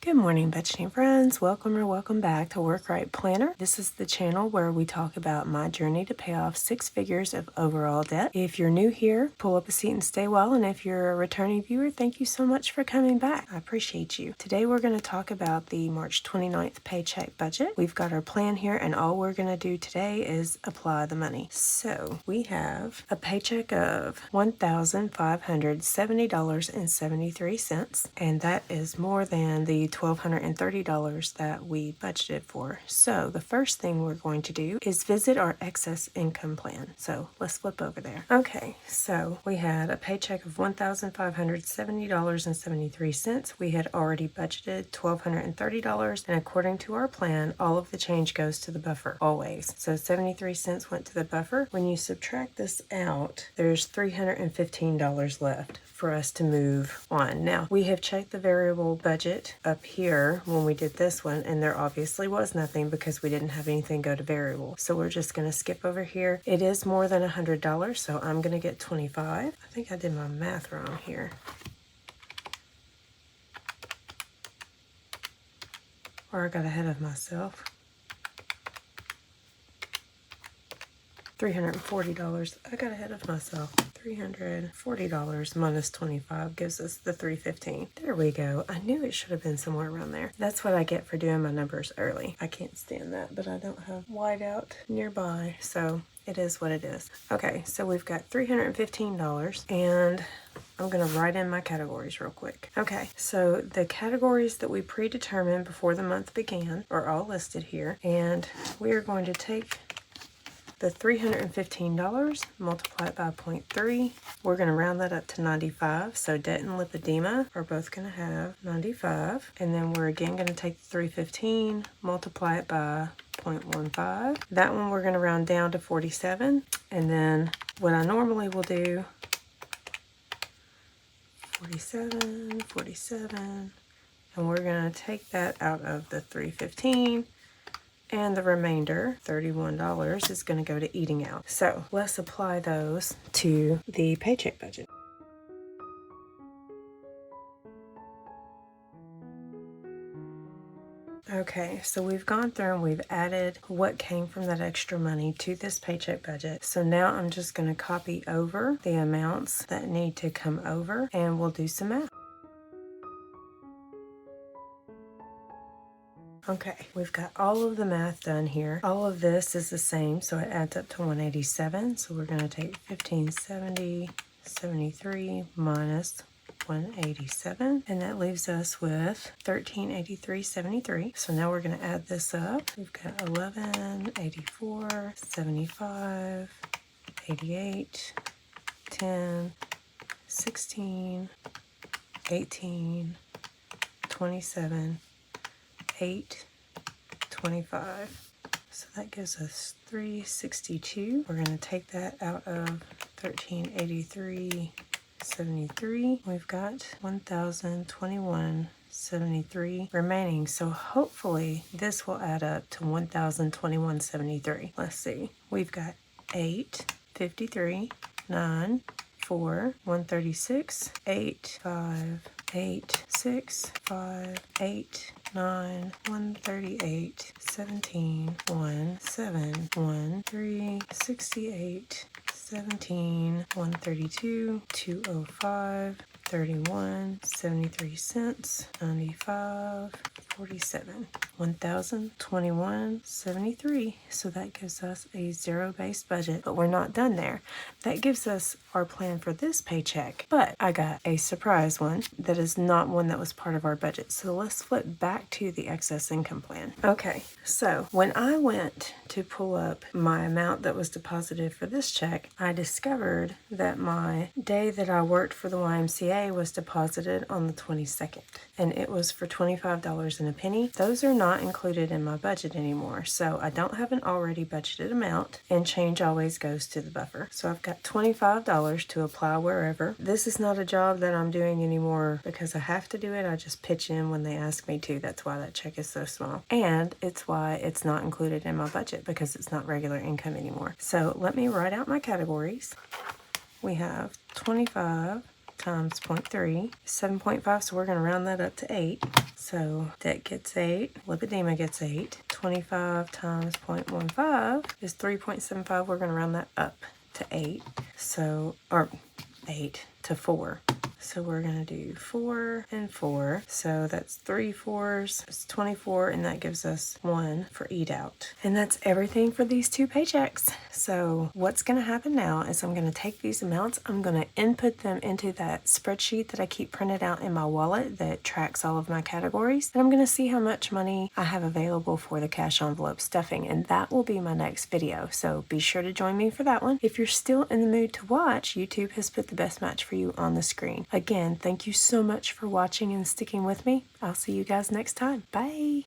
Good morning, budgeting friends. Welcome or welcome back to Work Right Planner. This is the channel where we talk about my journey to pay off 6 figures of overall debt. If you're new here, pull up a seat and stay well. And if you're a returning viewer, thank you so much for coming back. I appreciate you. Today we're going to talk about the March 29th paycheck budget. We've got our plan here, and all we're going to do today is apply the money. So we have a paycheck of $1,570.73, and that is more than the $1,230 that we budgeted for. So the first thing we're going to do is visit our excess income plan. So let's flip over there. Okay, so we had a paycheck of $1,570.73. We had already budgeted $1,230, and according to our plan, all of the change goes to the buffer always. So 73 cents went to the buffer. When you subtract this out, there's $315 left for us to move on. Now, we have checked the variable budget up here when we did this one, and there obviously was nothing because we didn't have anything go to variable. So we're just going to skip over here. It is more than $100, so I'm going to get 25. I think I did my math wrong here. Or I got ahead of myself. $340. I got ahead of myself. $340 minus 25 gives us the $315. There we go. I knew it should have been somewhere around there. That's what I get for doing my numbers early. I can't stand that, but I don't have whiteout nearby, so it is what it is. Okay, so we've got $315, and I'm going to write in my categories real quick. Okay, so the categories that we predetermined before the month began are all listed here, and we are going to take the $315, multiply it by 0.3. We're going to round that up to 95. So debt and lipedema are both going to have 95. And then we're again going to take the 315, multiply it by 0.15. That one we're going to round down to 47. And then what I normally will do, 47, 47. And we're going to take that out of the 315. And the remainder, $31, is going to go to eating out. So let's apply those to the paycheck budget. Okay, so we've gone through and we've added what came from that extra money to this paycheck budget. So now I'm just going to copy over the amounts that need to come over, and we'll do some math. Okay, we've got all of the math done here. All of this is the same, so it adds up to 187. So we're going to take 1570.73 minus 187, and that leaves us with 1383.73. So now we're going to add this up. We've got 1184.75, 88, 10, 16, 18, 27, 8, 25. So that gives us 362. We're going to take that out of 1383.73. We've got 1021.73 remaining. So hopefully this will add up to 1021.73. Let's see. We've got 8, 53, 9, 4, 136, 8, 5, 8, 6, 5, 8, 9, 138, 17, 1, 7, 1, 3, 68, 17, 132, 205, 31, 73 cents, 95, 47, 1021.73. So that gives us a zero-based budget, but we're not done there. That gives us our plan for this paycheck, but I got a surprise one that is not one that was part of our budget. So let's flip back to the excess income plan. Okay, so when I went to pull up my amount that was deposited for this check, I discovered that my day that I worked for the YMCA was deposited on the 22nd, and it was for $25 and a penny. Those are not included in my budget anymore, so I don't have an already budgeted amount, and change always goes to the buffer. So I've got $25 to apply wherever. This is not a job that I'm doing anymore because I have to do it. I just pitch in when they ask me to. That's why that check is so small, and it's why it's not included in my budget because it's not regular income anymore. So let me write out my categories. We have 25, times 0.3 is 7.5, so we're going to round that up to 8. So debt gets 8, lipedema gets 8. 25 times 0.15 is 3.75. We're going to round that up to 8. So, or 8 to 4. So we're going to do 4 and 4. So that's 3 4s. It's 24, and that gives us 1 for eat out. And that's everything for these 2 paychecks. So what's going to happen now is I'm going to take these amounts. I'm going to input them into that spreadsheet that I keep printed out in my wallet that tracks all of my categories. And I'm going to see how much money I have available for the cash envelope stuffing. And that will be my next video. So be sure to join me for that one. If you're still in the mood to watch, YouTube has put the best match for you on the screen. Again, thank you so much for watching and sticking with me. I'll see you guys next time. Bye.